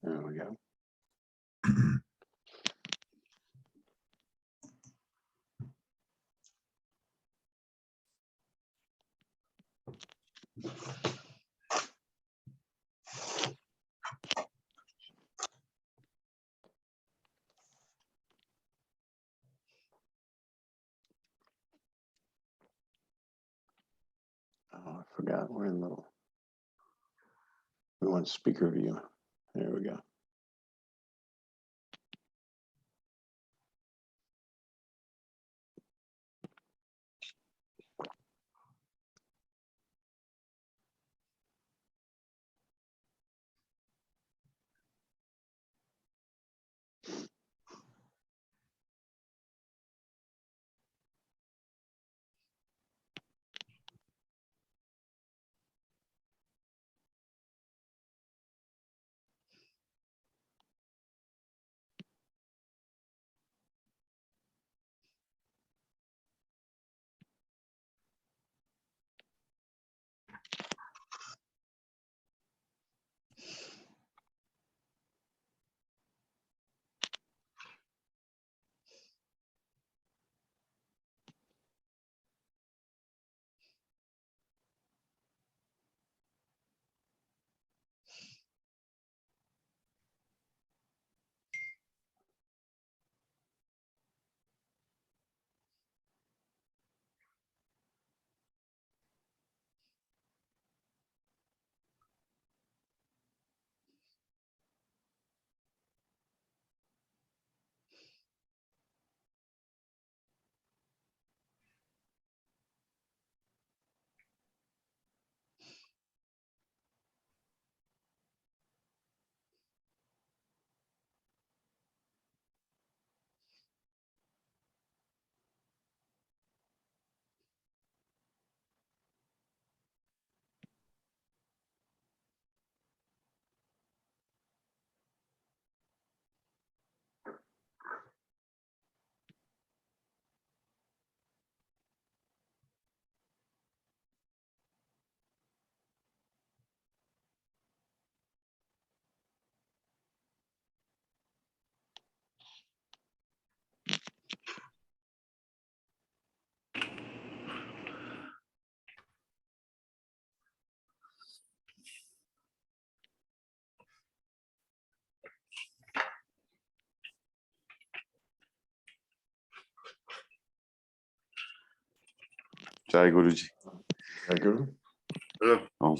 There we go. Oh, I forgot. We're in the. We want speaker view. There we go. Jai Guruji. Jai Guru. Oh.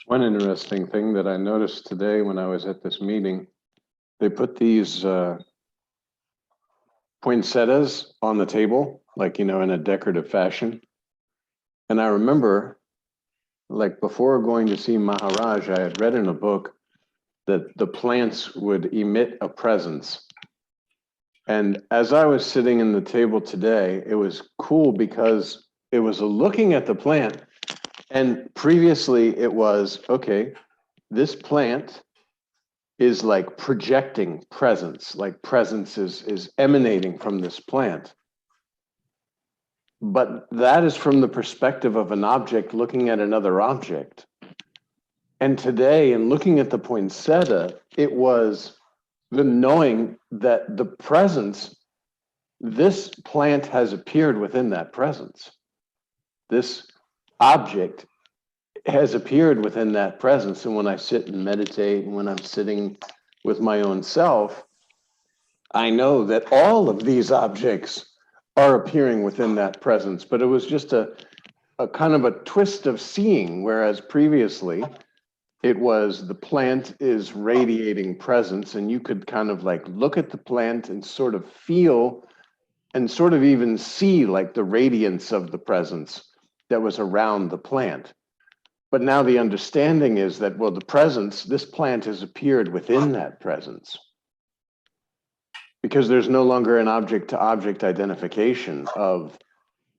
One interesting thing that I noticed today when I was at this meeting, they put these poinsettias on the table, like, you know, in a decorative fashion. And I remember like before going to see Maharaj, I had read in a book that the plants would emit a presence. And as I was sitting in the table today, it was cool because it was looking at the plant. And previously it was, okay, this plant is like projecting presence, like presence is emanating from this plant. But that is from the perspective of an object looking at another object. And today, in looking at the poinsettia, it was the knowing that the presence, this plant has appeared within that presence. This object has appeared within that presence. And when I sit and meditate, and when I'm sitting with my own self, I know that all of these objects are appearing within that presence. But it was just a kind of a twist of seeing, whereas previously it was the plant is radiating presence, and you could kind of like look at the plant and sort of feel and sort of even see like the radiance of the presence that was around the plant. But now the understanding is that, well, the presence, this plant has appeared within that presence, because there's no longer an object to object identification of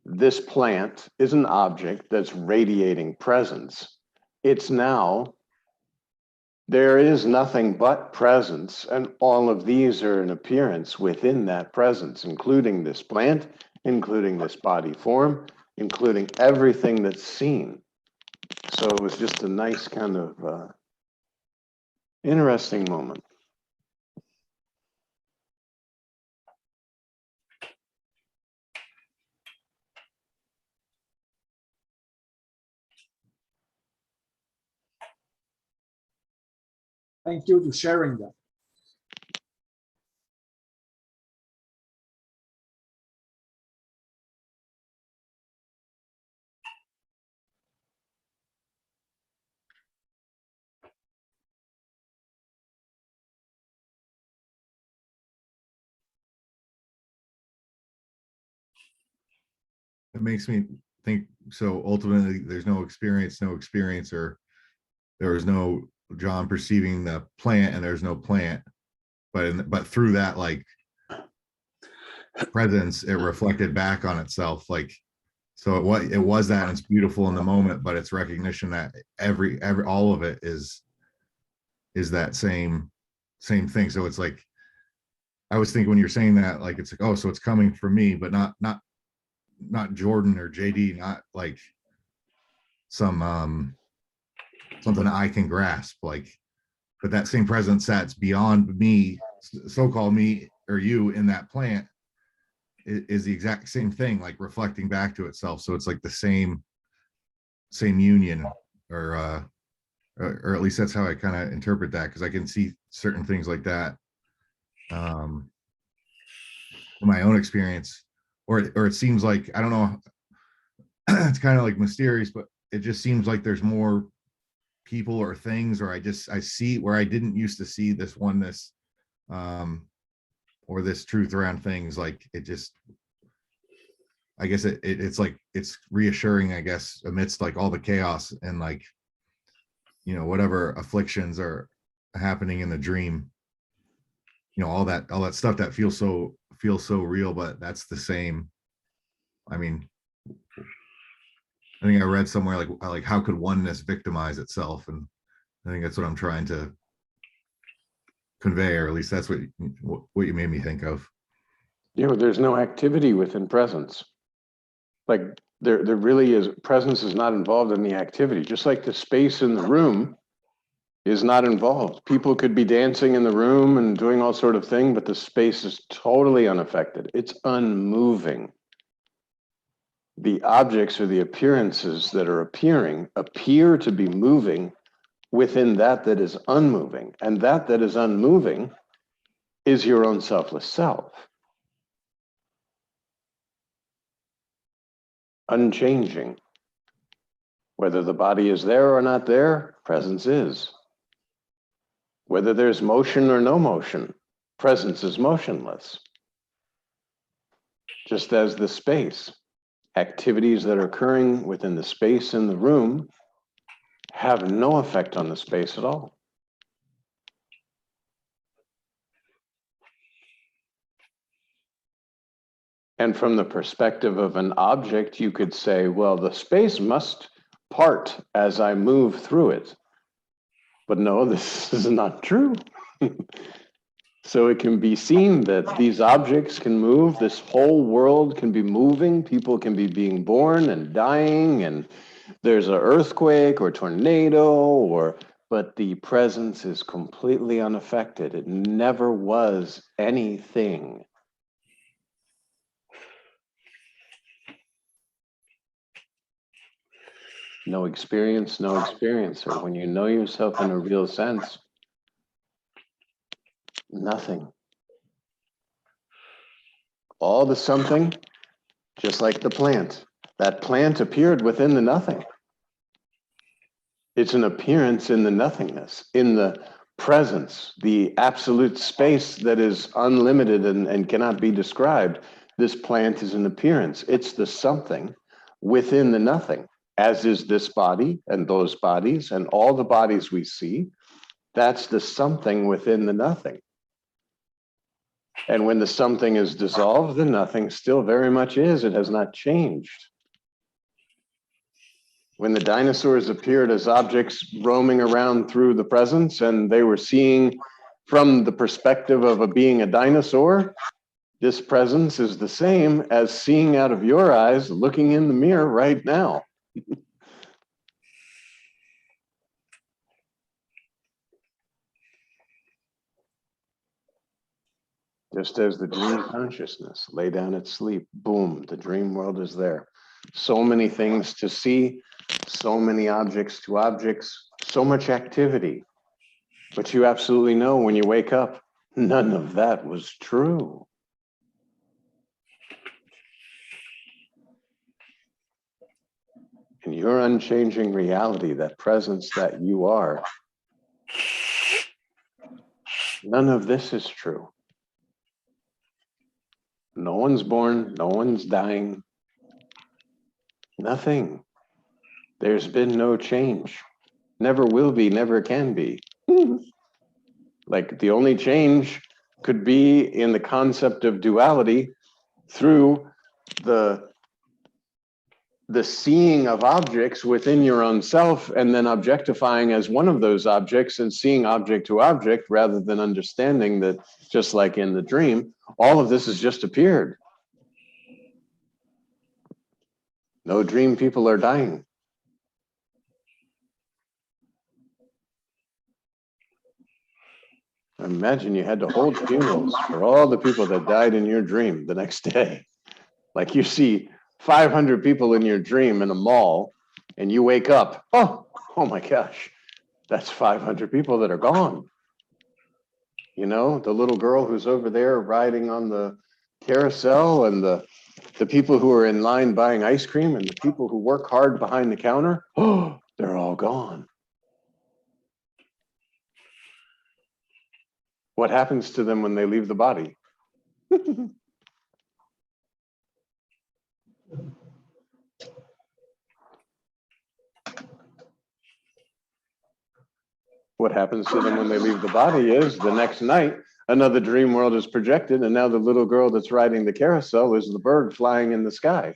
this plant is an object that's radiating presence. It's now, there is nothing but presence, and all of these are an appearance within that presence, including this plant, including this body form, including everything that's seen. So it was just a nice kind of interesting moment. Thank you for sharing that. It makes me think, so ultimately there's no experience, no experiencer. There is no John perceiving the plant, and there's no plant. But through that like presence, it reflected back on itself. Like, so it was that, and it's beautiful in the moment, but it's recognition that every all of it is that same thing. So it's like, I was thinking when you're saying that, like, it's like, oh, so it's coming from me, but not Jordan or JD, not like some something I can grasp, like, but that same presence that's beyond me, so-called me or you in that plant, is the exact same thing, like reflecting back to itself. So it's like the same union, or at least that's how I kind of interpret that, because I can see certain things like that in my own experience, or it seems like, I don't know, it's kind of like mysterious, but it just seems like there's more people or things, or I see where I didn't used to see this oneness, or this truth around things. Like, it just, I guess it's like, it's reassuring, I guess, amidst like all the chaos and like, you know, whatever afflictions are happening in the dream, you know, all that stuff that feels so real, but that's the same. I mean, I think I read somewhere like how could oneness victimize itself, and I think that's what I'm trying to convey, or at least that's what you made me think of. You know, there's no activity within presence. Like there really is, presence is not involved in the activity, just like the space in the room is not involved. People could be dancing in the room and doing all sort of thing, but the space is totally unaffected. It's unmoving. The objects or the appearances that are appearing appear to be moving within that is unmoving. And that is unmoving is your own selfless self. Unchanging. Whether the body is there or not there, presence is. Whether there's motion or no motion, presence is motionless. Just as the space, activities that are occurring within the space in the room have no effect on the space at all. And from the perspective of an object, you could say, well, the space must part as I move through it. But no, this is not true. So it can be seen that these objects can move, this whole world can be moving, people can be being born and dying, and there's an earthquake or tornado, but the presence is completely unaffected. It never was anything. No experience, no experiencer. When you know yourself in a real sense, nothing. All the something, just like the plant. That plant appeared within the nothing. It's an appearance in the nothingness, in the presence, the absolute space that is unlimited and cannot be described. This plant is an appearance. It's the something within the nothing, as is this body and those bodies and all the bodies we see. That's the something within the nothing. And when the something is dissolved, the nothing still very much is. It has not changed. When the dinosaurs appeared as objects roaming around through the presence and they were seeing from the perspective of being a dinosaur, this presence is the same as seeing out of your eyes, looking in the mirror right now. Just as the dream consciousness lay down at sleep, boom, the dream world is there. So many things to see, so many objects to objects, so much activity. But you absolutely know when you wake up, none of that was true. In your unchanging reality, that presence that you are, none of this is true. No one's born, no one's dying, nothing. There's been no change. Never will be, never can be. Like the only change could be in the concept of duality through the seeing of objects within your own self and then objectifying as one of those objects and seeing object to object rather than understanding that, just like in the dream, all of this has just appeared. No dream people are dying. Imagine you had to hold funerals for all the people that died in your dream the next day. Like you see 500 people in your dream in a mall and you wake up, oh my gosh, that's 500 people that are gone. You know, the little girl who's over there riding on the carousel and the people who are in line buying ice cream and the people who work hard behind the counter, oh, they're all gone. What happens to them when they leave the body? What happens to them when they leave the body is the next night, another dream world is projected, and now the little girl that's riding the carousel is the bird flying in the sky.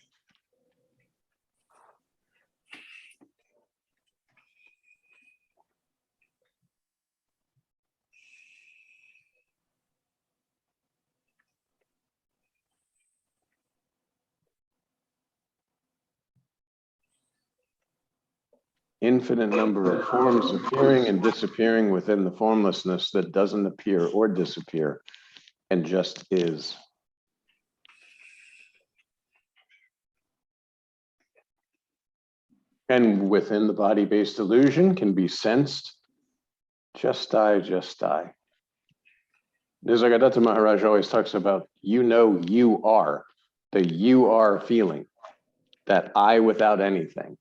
Infinite number of forms appearing and disappearing within the formlessness that doesn't appear or disappear and just is. And within the body-based illusion can be sensed, just die, just die. Nisargadatta Maharaj always talks about, you know, you are, the you are feeling, that I without anything.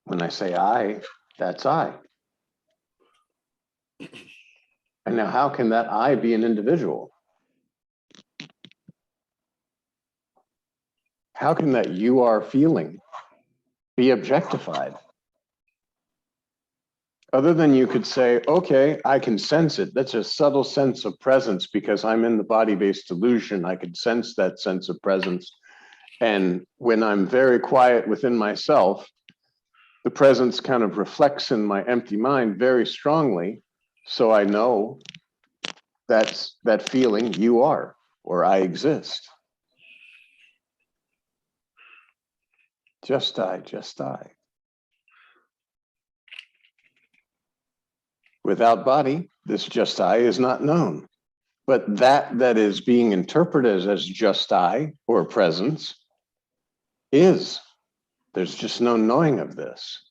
When I say I, that's I. And now how can that I be an individual? how can that you are feeling be objectified? Other than you could say, okay, I can sense it. That's a subtle sense of presence because I'm in the body-based illusion. I can sense that sense of presence. And when I'm very quiet within myself, the presence kind of reflects in my empty mind very strongly. So I know that's that feeling, you are, or I exist. Just I, just I. Without body, this just I is not known. But that is being interpreted as just I or presence is. There's just no knowing of this.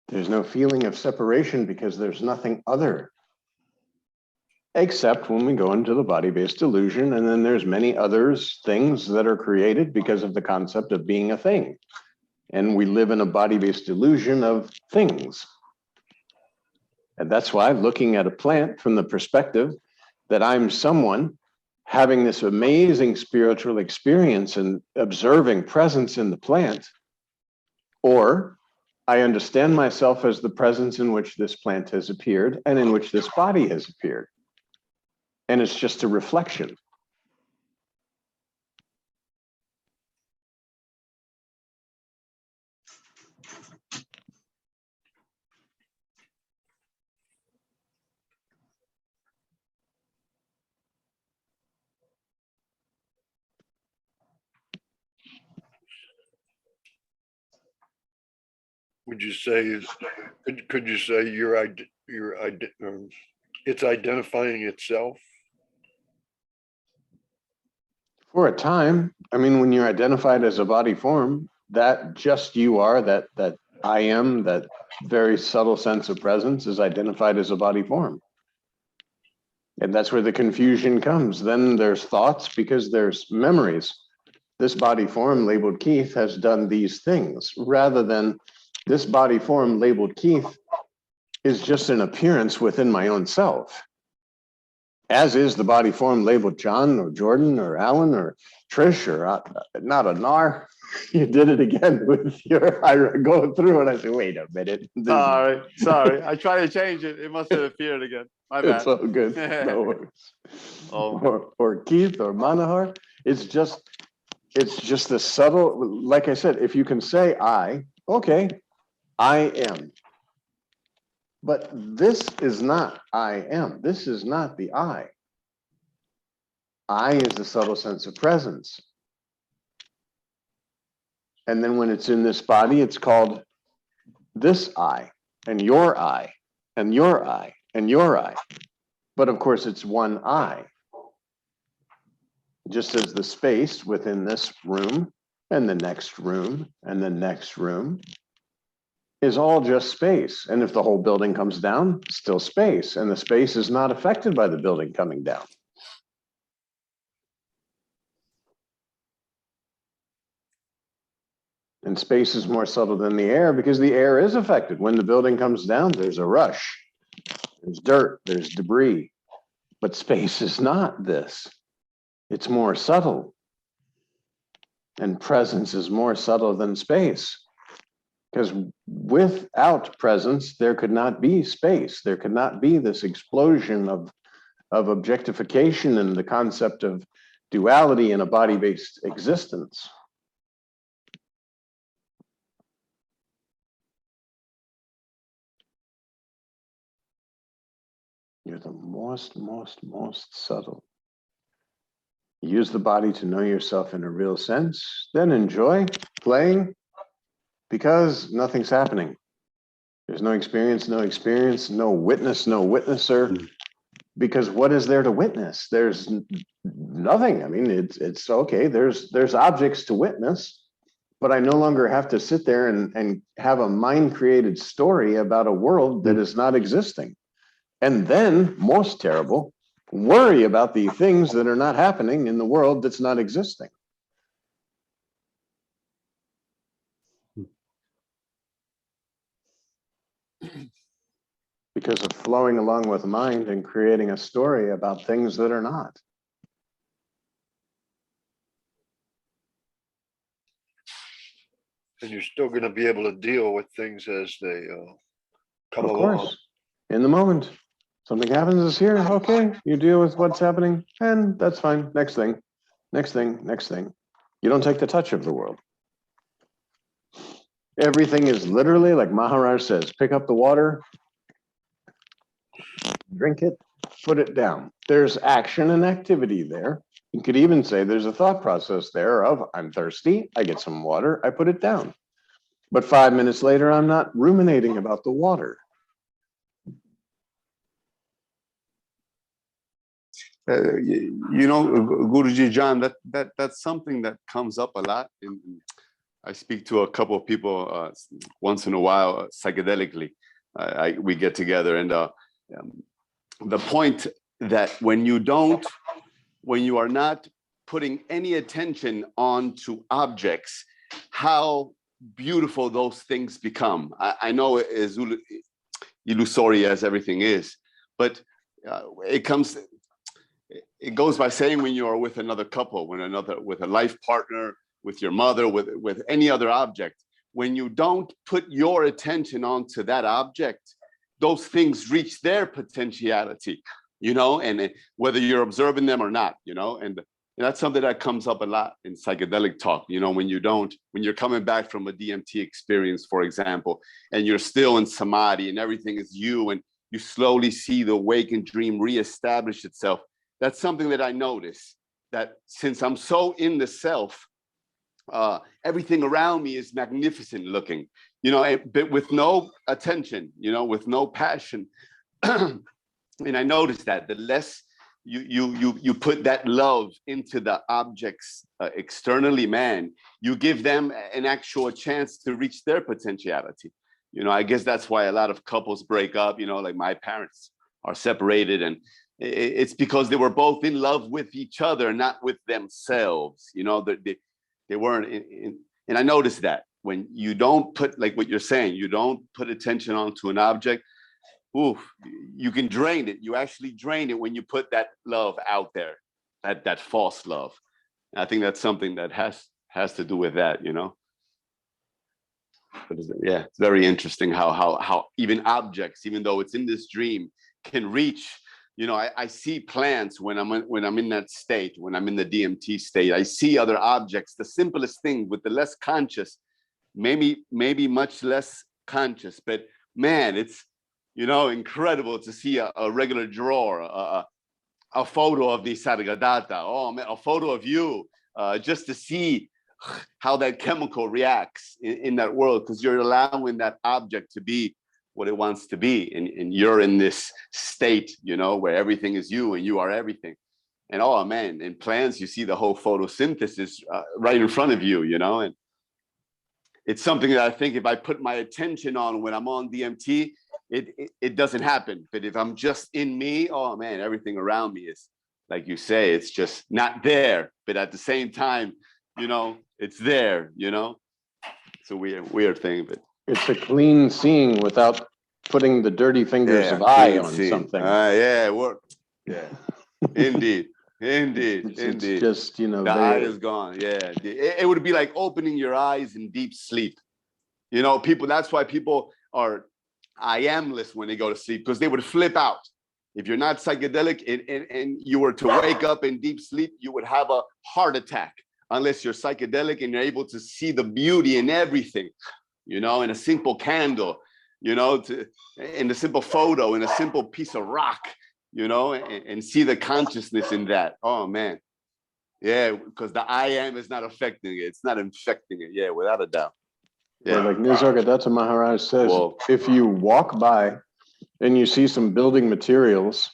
There's no feeling of separation because there's nothing other. Except when we go into the body-based illusion, and then there's many others, things that are created because of the concept of being a thing. And we live in a body-based illusion of things. And that's why looking at a plant from the perspective that I'm someone having this amazing spiritual experience and observing presence in the plant, or I understand myself as the presence in which this plant has appeared and in which this body has appeared. And it's just a reflection. Would you say, could you say it's identifying itself? For a time, I mean, when you're identified as a body form, that just you are, that I am, that very subtle sense of presence is identified as a body form. And that's where the confusion comes. Then there's thoughts because there's memories. This body form labeled Keith has done these things, rather than this body form labeled Keith is just an appearance within my own self. As is the body form labeled John or Jordan or Alan or Trish or not a Nar. You did it again with your, I go through and I say, wait a minute. Sorry. I tried to change it. It must have appeared again. My bad. It's all good. No worries. Oh. Or Keith or Manahar. It's just the subtle, like I said, if you can say I, okay, I am. But this is not I am. This is not the I. I is the subtle sense of presence. And then when it's in this body, it's called this I, and your I, and your I, and your I. But of course, it's one I. Just as the space within this room, and the next room, and the next room, is all just space. And if the whole building comes down, still space. And the space is not affected by the building coming down. And space is more subtle than the air because the air is affected. When the building comes down, there's a rush. There's dirt, there's debris. But space is not this. It's more subtle. And presence is more subtle than space. Because without presence, there could not be space. There could not be this explosion of objectification and the concept of duality in a body-based existence. You're the most subtle. Use the body to know yourself in a real sense, then enjoy playing because nothing's happening. There's no experience, no witness, no witnesser. Because what is there to witness? There's nothing. I mean, it's okay. There's objects to witness, but I no longer have to sit there and have a mind-created story about a world that is not existing. And then, most terrible, worry about the things that are not happening in the world that's not existing. Because of flowing along with mind and creating a story about things that are not. And you're still going to be able to deal with things as they come Of along. course, in the moment. Something happens is here, okay, you deal with what's happening, and that's fine. Next thing, next thing, next thing. You don't take the touch of the world. Everything is literally, like Maharaj says, pick up the water, drink it, put it down. There's action and activity there. You could even say there's a thought process there of, I'm thirsty, I get some water, I put it down. But 5 minutes later, I'm not ruminating about the water. You know, Guruji John, that's something that comes up a lot. I speak to a couple of people once in a while, psychedelically. We get together, and the point that when you are not putting any attention onto objects, how beautiful those things become. I know as illusory as everything is, but it goes by saying when you are with another couple, with a life partner, with your mother, with any other object, when you don't put your attention onto that object, those things reach their potentiality, you know, and whether you're observing them or not, you know, and that's something that comes up a lot in psychedelic talk, you know, when you're coming back from a DMT experience, for example, and you're still in samadhi and everything is you, and you slowly see the awakened dream reestablish itself. That's something that I notice, that since I'm so in the self, everything around me is magnificent looking, you know, but with no attention, you know, with no passion. And I noticed that the less you put that love into the objects externally, man, you give them an actual chance to reach their potentiality. You know, I guess that's why a lot of couples break up, you know, like my parents are separated, and it's because they were both in love with each other, not with themselves. You know, they weren't in, and I noticed that when you don't put, like what you're saying, you don't put attention onto an object, oof, you can drain it. You actually drain it when you put that love out there, that false love. And I think that's something that has to do with that, you know. But yeah, it's very interesting how even objects, even though it's in this dream, can reach. You know, I see plants when I'm in that state, when I'm in the DMT state. I see other objects, the simplest thing, with the less conscious, maybe much less conscious. But man, it's, you know, incredible to see a regular drawer, a photo of the Sargadatta. Oh man, a photo of you, just to see how that chemical reacts in that world, because you're allowing that object to be what it wants to be, and you're in this state, you know, where everything is you and you are everything. And oh man, in plants you see the whole photosynthesis right in front of you, you know. And it's something that I think if I put my attention on when I'm on DMT, it doesn't happen. But if I'm just in me, oh man, everything around me is, like you say, it's just not there, but at the same time, you know, it's there, you know. It's a weird thing, but It's a clean seeing without putting the dirty fingers of I on something. Yeah, yeah, indeed. It's just, you know, the eye is gone. Yeah, it would be like opening your eyes in deep sleep. You know, people. That's why people are I amless when they go to sleep, because they would flip out. If you're not psychedelic and you were to wake up in deep sleep, you would have a heart attack, unless you're psychedelic and you're able to see the beauty in everything. You know, in a simple candle, you know, in a simple photo, in a simple piece of rock, you know, and see the consciousness in that. Oh man, yeah, because the I am is not affecting it; it's not infecting it. Yeah, without a doubt. Yeah, like Nisargadatta Maharaj says, if you walk by and you see some building materials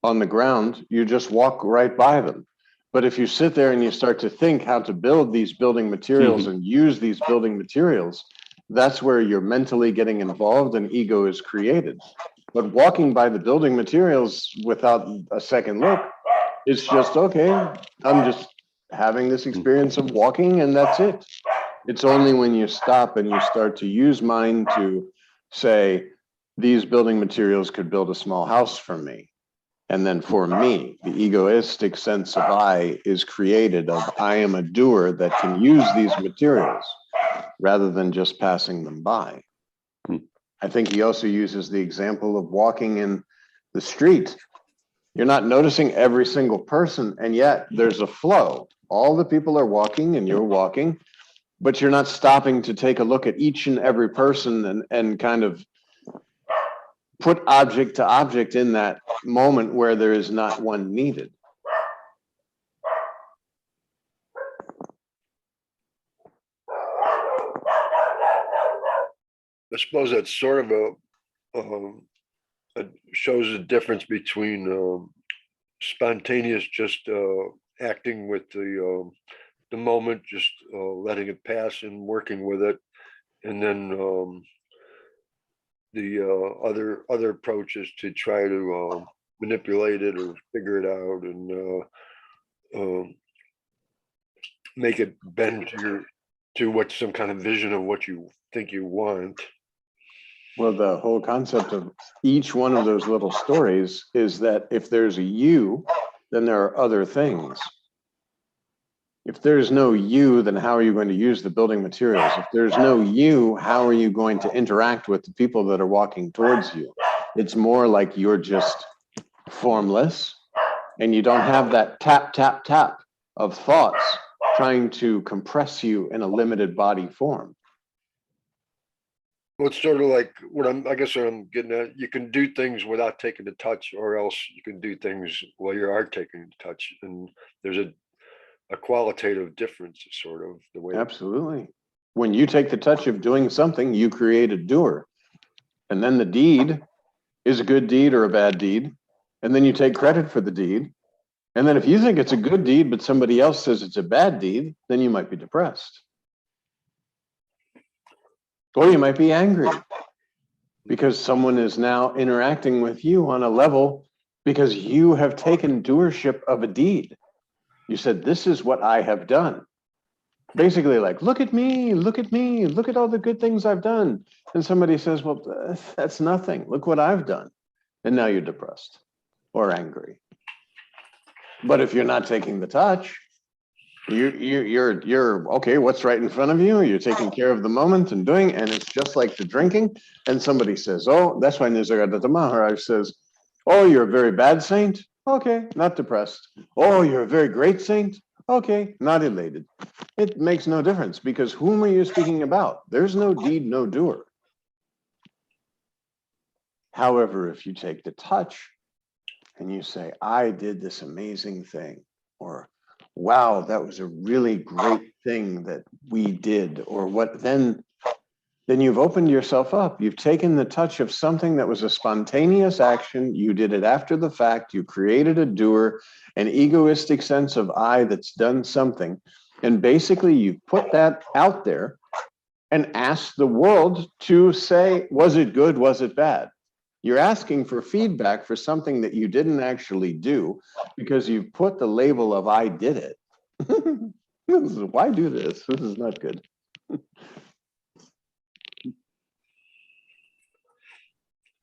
on the ground, you just walk right by them. But if you sit there and you start to think how to build these building materials and use these building materials, that's where you're mentally getting involved and ego is created. But walking by the building materials without a second look, it's just, okay, I'm just having this experience of walking and that's it. It's only when you stop and you start to use mind to say, these building materials could build a small house for me. And then for me, the egoistic sense of I is created of I am a doer that can use these materials. rather than just passing them by. Hmm. I think he also uses the example of walking in the street. You're not noticing every single person, and yet there's a flow. All the people are walking and you're walking, but you're not stopping to take a look at each and every person and kind of put object to object in that moment where there is not one needed. I suppose that's sort of it shows the difference between spontaneous, just acting with the moment, just letting it pass and working with it, and then the other approaches to try to manipulate it or figure it out and make it bend to what some kind of vision of what you think you want. Well, the whole concept of each one of those little stories is that if there's a you, then there are other things. If there's no you, then how are you going to use the building materials? If there's no you, how are you going to interact with the people that are walking towards you? It's more like you're just formless and you don't have that tap, tap, tap of thoughts trying to compress you in a limited body form. Well, it's sort of like I guess what I'm getting at, you can do things without taking the touch, or else you can do things while you are taking the touch. And there's a qualitative difference, sort of the way. Absolutely. When you take the touch of doing something, you create a doer. And then the deed is a good deed or a bad deed. And then you take credit for the deed. And then if you think it's a good deed, but somebody else says it's a bad deed, then you might be depressed. Or you might be angry because someone is now interacting with you on a level because you have taken doership of a deed. You said, this is what I have done. Basically like, look at me, look at me, look at all the good things I've done. And somebody says, well, that's nothing. Look what I've done. And now you're depressed or angry. But if you're not taking the touch, you're okay, what's right in front of you? You're taking care of the moment and doing, and it's just like the drinking. And somebody says, oh, that's why Nisargadatta Maharaj says, oh, you're a very bad saint. Okay, not depressed. Oh, you're a very great saint. Okay, not elated. It makes no difference because whom are you speaking about? There's no deed, no doer. However, if you take the touch and you say, I did this amazing thing, or wow, that was a really great thing that we did, or what, then you've opened yourself up. You've taken the touch of something that was a spontaneous action. You did it after the fact. You created a doer, an egoistic sense of I that's done something. And basically you put that out there and asked the world to say, was it good? Was it bad? You're asking for feedback for something that you didn't actually do because you've put the label of I did it. Why do this? This is not good.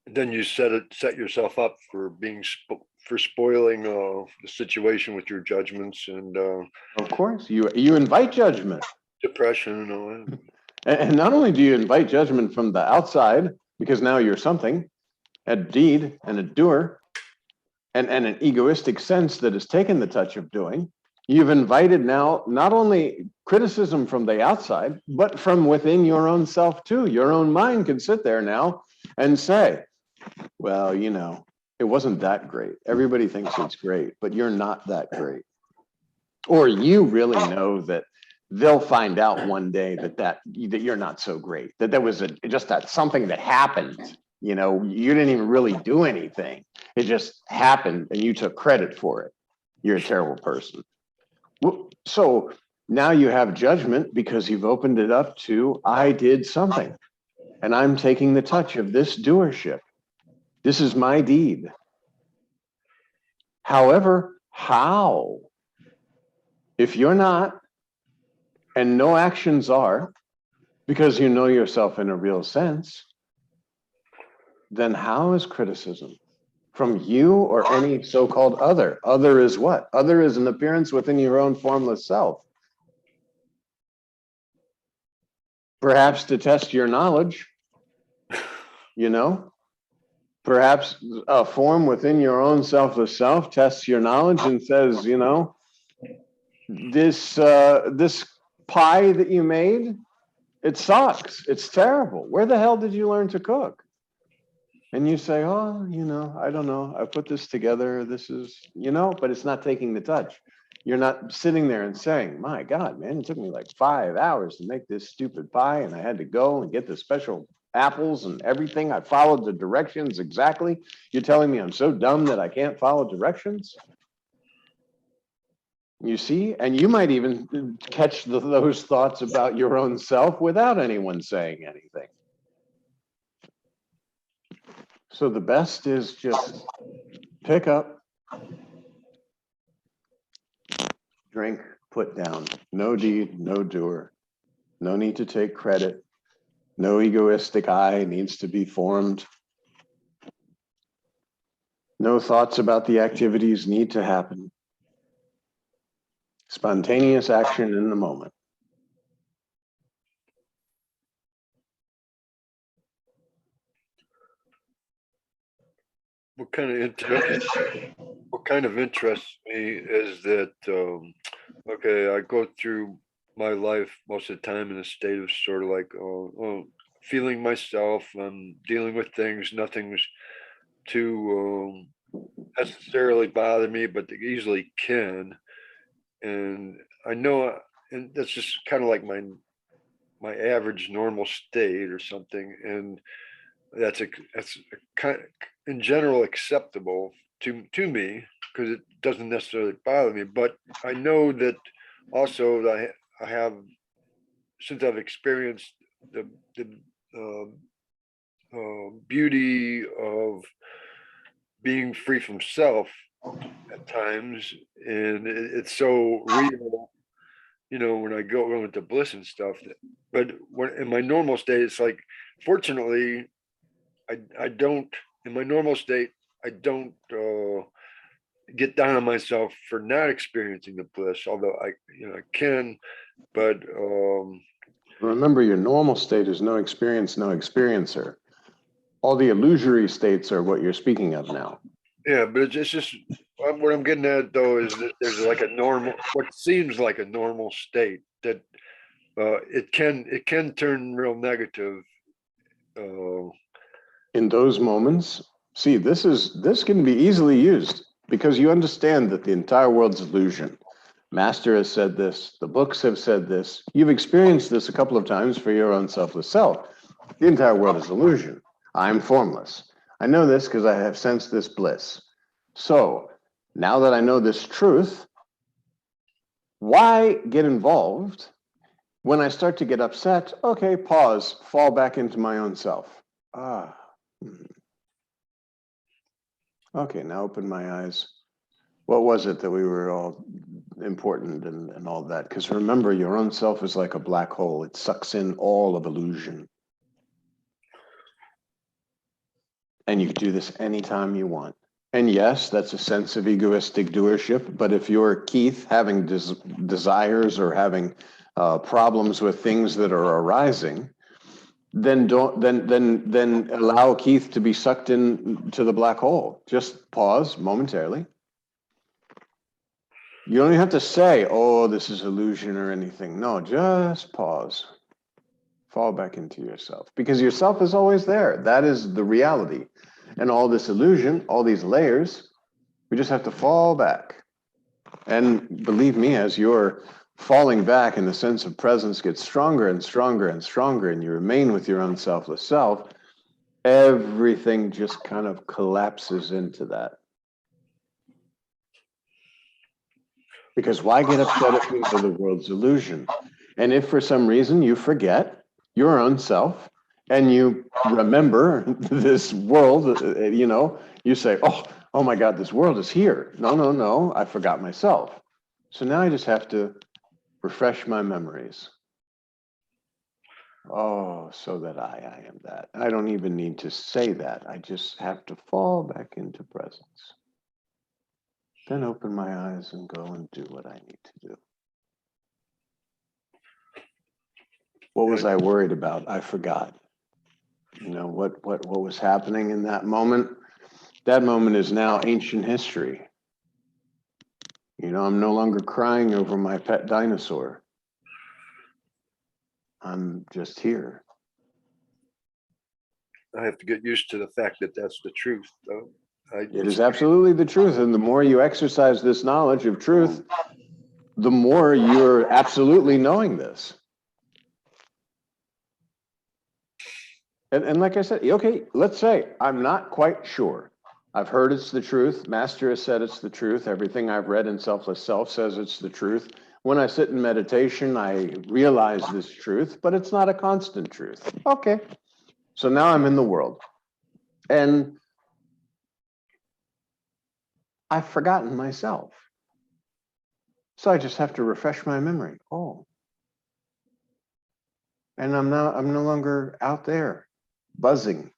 Then you set yourself up for being for spoiling the situation with your judgments and of course you invite judgment, depression and all that. And not only do you invite judgment from the outside because now you're something, a deed and a doer, and an egoistic sense that has taken the touch of doing. You've invited now not only criticism from the outside, but from within your own self too. Your own mind can sit there now and say, well, you know, it wasn't that great. Everybody thinks it's great, but you're not that great. Or you really know that they'll find out one day that you're not so great, that there was just that something that happened. You know, you didn't even really do anything. It just happened and you took credit for it. You're a terrible person. So now you have judgment because you've opened it up to, I did something and I'm taking the touch of this doership. This is my deed. However, how? If you're not, and no actions are, because you know yourself in a real sense, then how is criticism from you or any so-called other? Other is what? Other is an appearance within your own formless self. Perhaps to test your knowledge, perhaps a form within your own selfless self tests your knowledge and says, this pie that you made, it sucks. It's terrible. Where the hell did you learn to cook? And you say, oh, I don't know. I put this together. This is, but it's not taking the touch. You're not sitting there and saying, my God, man, it took me like 5 hours to make this stupid pie. And I had to go and get the special apples and everything. I followed the directions exactly. You're telling me I'm so dumb that I can't follow directions? You see, and you might even catch those thoughts about your own self without anyone saying anything. So the best is just pick up, drink, put down. No deed, no doer. No need to take credit. No egoistic I needs to be formed. No thoughts about the activities need to happen. Spontaneous action in the moment. What kind of interests me is that, okay, I go through my life most of the time in a state of sort of like, feeling myself. I'm dealing with things, nothing's too necessarily bother me, but they easily can. And I know, and that's just kind of like my average normal state or something. And that's a kind of, in general, acceptable to me because it doesn't necessarily bother me. But I know that also that I have, since I've experienced the beauty of being free from self at times, and it's so real, when I go into bliss and stuff. But when in my normal state, it's like, fortunately, I don't, in my normal state, I don't get down on myself for not experiencing the bliss, although I can, but remember, your normal state is no experience, no experiencer. All the illusory states are what you're speaking of now. Yeah, but it's just what I'm getting at, though, is that there's like a normal, what seems like a normal state that it can turn real negative. In those moments, see, this can be easily used because you understand that the entire world's illusion. Master has said this, the books have said this, you've experienced this a couple of times for your own selfless self. The entire world is illusion. I'm formless. I know this because I have sensed this bliss. So now that I know this truth, why get involved? When I start to get upset, okay, pause, fall back into my own self. Okay, now open my eyes. What was it that we were all important and all that? Because remember, your own self is like a black hole. It sucks in all of illusion. And you can do this anytime you want. And yes, that's a sense of egoistic doership. But if you're Keith having desires or having problems with things that are arising, then then allow Keith to be sucked into the black hole. Just pause momentarily. You don't even have to say, oh, this is illusion or anything. No, just pause. Fall back into yourself, because yourself is always there. That is the reality. And all this illusion, all these layers, we just have to fall back. And believe me, as you're falling back and the sense of presence gets stronger and stronger and stronger, and you remain with your own selfless self, everything just kind of collapses into that. Because why get upset if you know the world's illusion? And if for some reason you forget your own self and you remember this world, you say, oh my God, this world is here. No, I forgot myself. So now I just have to refresh my memories. Oh, so that I am that. I don't even need to say that. I just have to fall back into presence. Then open my eyes and go and do what I need to do. What was I worried about? I forgot. You know, what was happening in that moment? That moment is now ancient history. You know, I'm no longer crying over my pet dinosaur. I'm just here. I have to get used to the fact that that's the truth, though. It is absolutely the truth. And the more you exercise this knowledge of truth, the more you're absolutely knowing this. And like I said, okay, let's say I'm not quite sure. I've heard it's the truth. Master has said it's the truth. Everything I've read in Selfless Self says it's the truth. When I sit in meditation, I realize this truth, but it's not a constant truth. Okay. So now I'm in the world. And I've forgotten myself. So I just have to refresh my memory. Oh. And I'm no longer out there buzzing.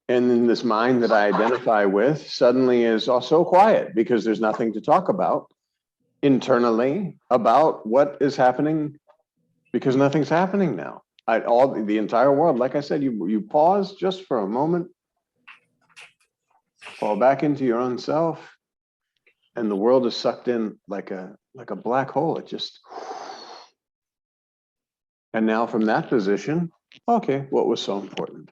And then this mind that I identify with suddenly is also quiet because there's nothing to talk about internally about what is happening, because nothing's happening now. The entire world, like I said, you pause just for a moment, fall back into your own self, and the world is sucked in like a black hole. It just, and now from that position, okay, what was so important?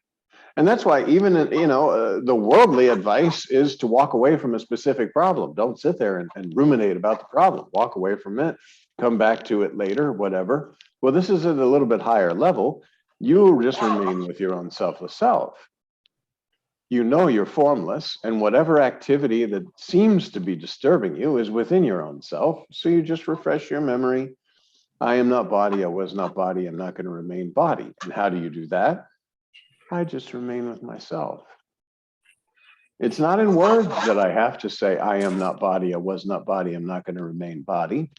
And that's why even, the worldly advice is to walk away from a specific problem. Don't sit there and ruminate about the problem. Walk away from it, come back to it later, whatever. Well, this is at a little bit higher level. You just remain with your own selfless self. You know you're formless, and whatever activity that seems to be disturbing you is within your own self. So you just refresh your memory. I am not body. I was not body. I'm not going to remain body. And how do you do that? I just remain with myself. It's not in words that I have to say, I am not body, I was not body, I'm not going to remain body.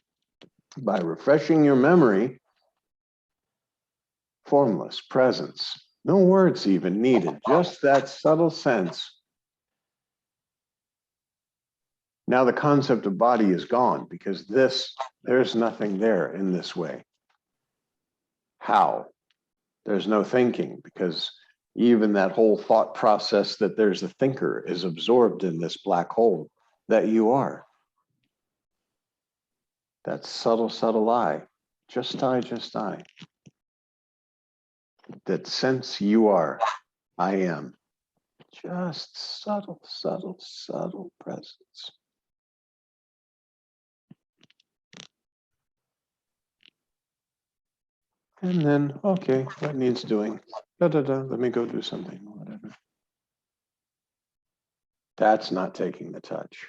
By refreshing your memory, formless presence, no words even needed, just that subtle sense. Now the concept of body is gone because there's nothing there in this way. How? There's no thinking because even that whole thought process that there's a thinker is absorbed in this black hole that you are. That subtle, subtle I. Just I. That sense you are, I am. Just subtle, subtle, subtle presence. And then, okay, what needs doing? Let me go do something, whatever. That's not taking the touch.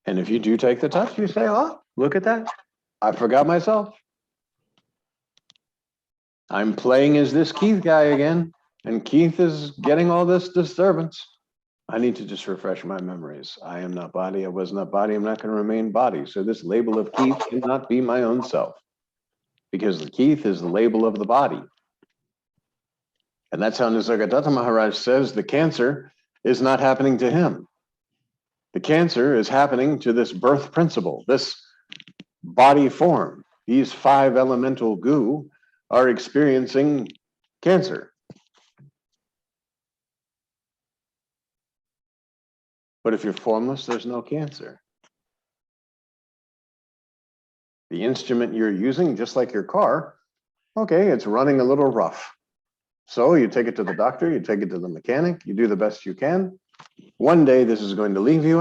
And if you do take the touch, you say, oh, look at that. I forgot myself. I'm playing as this Keith guy again, and Keith is getting all this disturbance. I need to just refresh my memories. I am not body. I was not body. I'm not going to remain body. So this label of Keith cannot be my own self, because the Keith is the label of the body. And that's how Nisargadatta Maharaj says the cancer is not happening to him. The cancer is happening to this birth principle, this body form. These 5 elemental goo are experiencing cancer. But if you're formless, there's no cancer. The instrument you're using, just like your car, okay, it's running a little rough. So you take it to the doctor, you take it to the mechanic, you do the best you can. One day this is going to leave you